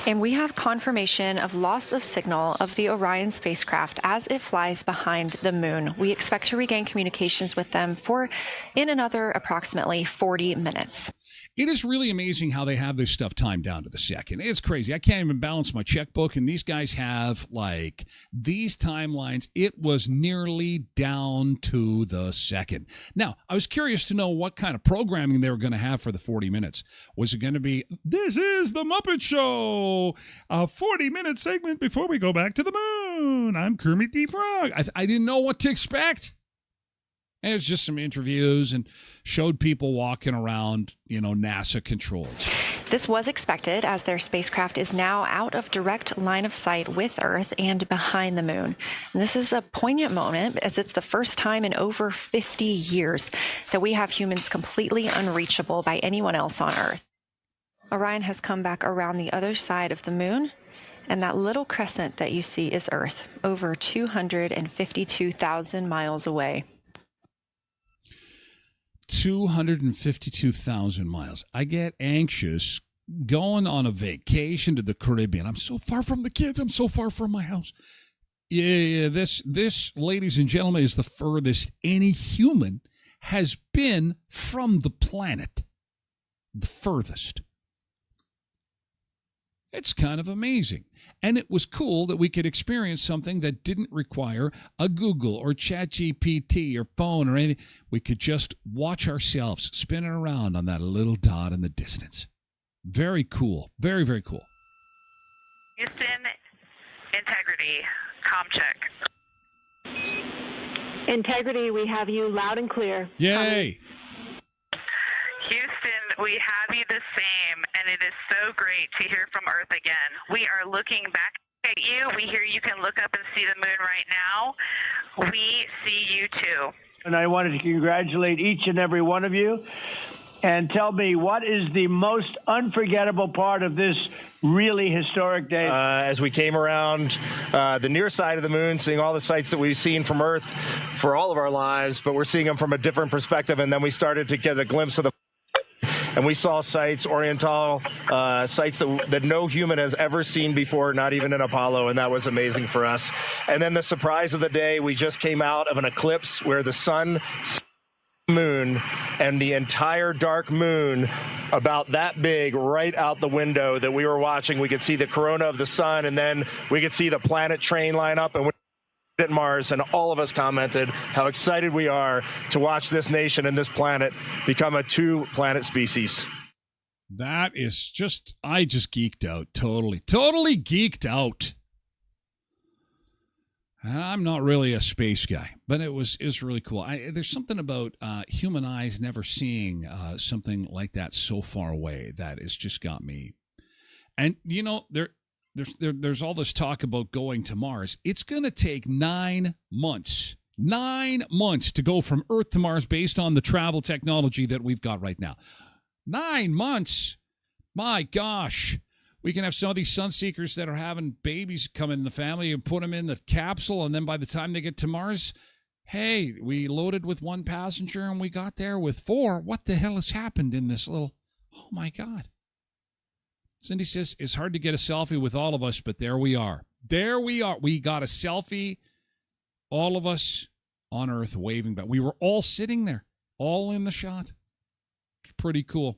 And we have confirmation of loss of signal of the Orion spacecraft as it flies behind the moon. We expect to regain communications with them in another approximately 40 minutes. It is really amazing how they have this stuff timed down to the second. It's crazy. I can't even balance my checkbook, and these guys have, like, these timelines. It was nearly down to the second. Now, I was curious to know what kind of programming they were going to have for the 40 minutes. Was it going to be, this is the Muppet Show, a 40-minute segment before we go back to the moon. I'm Kermit the Frog. I didn't know what to expect. And it was just some interviews and showed people walking around, NASA controlled. This was expected as their spacecraft is now out of direct line of sight with Earth and behind the moon. And this is a poignant moment as it's the first time in over 50 years that we have humans completely unreachable by anyone else on Earth. Orion has come back around the other side of the moon, and that little crescent that you see is Earth, over 252,000 miles away. 252,000 miles. I get anxious going on a vacation to the Caribbean. I'm so far from the kids. I'm so far from my house. Yeah, this, ladies and gentlemen, is the furthest any human has been from the planet. The furthest. It's kind of amazing. And it was cool that we could experience something that didn't require a Google or ChatGPT or phone or anything. We could just watch ourselves spinning around on that little dot in the distance. Very cool. Very, very cool. Houston, integrity, comm check. Integrity, we have you loud and clear. Yay. Houston, we have you the same, and it is so great to hear from Earth again. We are looking back at you. We hear you can look up and see the moon right now. We see you too. And I wanted to congratulate each and every one of you and tell me what is the most unforgettable part of this really historic day. As we came around the near side of the moon, seeing all the sights that we've seen from Earth for all of our lives, but we're seeing them from a different perspective, and then we started to get a glimpse of the and we saw sights, Oriental sights that no human has ever seen before, not even in Apollo, and that was amazing for us. And then the surprise of the day, we just came out of an eclipse where the sun, moon, and the entire dark moon, about that big, right out the window that we were watching. We could see the corona of the sun, and then we could see the planet train line up, and at Mars, and all of us commented how excited we are to watch this nation and this planet become a two-planet species. That is just, I just geeked out. Totally geeked out. And I'm not really a space guy, but it was really cool. There's something about human eyes never seeing something like that so far away that has just got me. And, there's all this talk about going to Mars. It's going to take 9 months 9 months to go from Earth to Mars based on the travel technology that we've got right now. 9 months? My gosh. We can have some of these sun seekers that are having babies come in the family and put them in the capsule, and then by the time they get to Mars, hey, we loaded with 1 passenger and we got there with 4. What the hell has happened in this little... Oh, my God. Cindy says, it's hard to get a selfie with all of us, but there we are. There we are. We got a selfie, all of us on Earth waving back. We were all sitting there, all in the shot. It's pretty cool.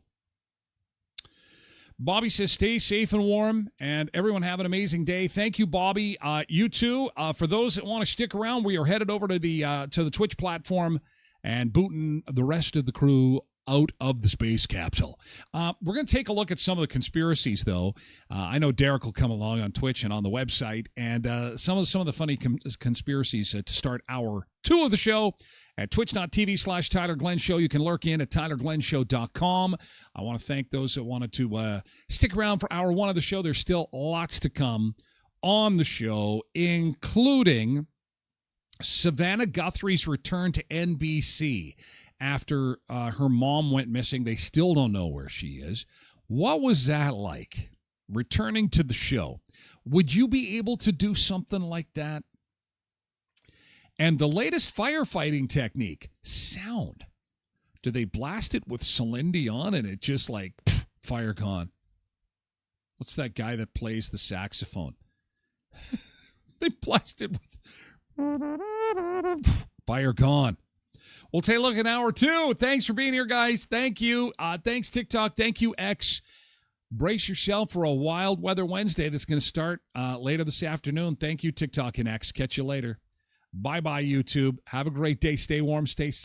Bobby says, stay safe and warm, and everyone have an amazing day. Thank you, Bobby. You too. For those that want to stick around, we are headed over to the Twitch platform and booting the rest of the crew out of the space capsule. We're going to take a look at some of the conspiracies, though. I know Derek will come along on Twitch and on the website, and some of the funny conspiracies to start hour 2 of the show at twitch.tv/Tyler Glen Show. You can lurk in at tylerglenshow.com. I want to thank those that wanted to stick around for hour 1 of the show. There's still lots to come on the show, including Savannah Guthrie's return to NBC. After her mom went missing, they still don't know where she is. What was that like? Returning to the show. Would you be able to do something like that? And the latest firefighting technique, sound. Do they blast it with Celine Dion and it just like, pff, fire gone? What's that guy that plays the saxophone? They blast it with fire gone. We'll take a look at hour 2. Thanks for being here, guys. Thank you. Thanks, TikTok. Thank you, X. Brace yourself for a wild weather Wednesday that's going to start later this afternoon. Thank you, TikTok and X. Catch you later. Bye-bye, YouTube. Have a great day. Stay warm. Stay safe.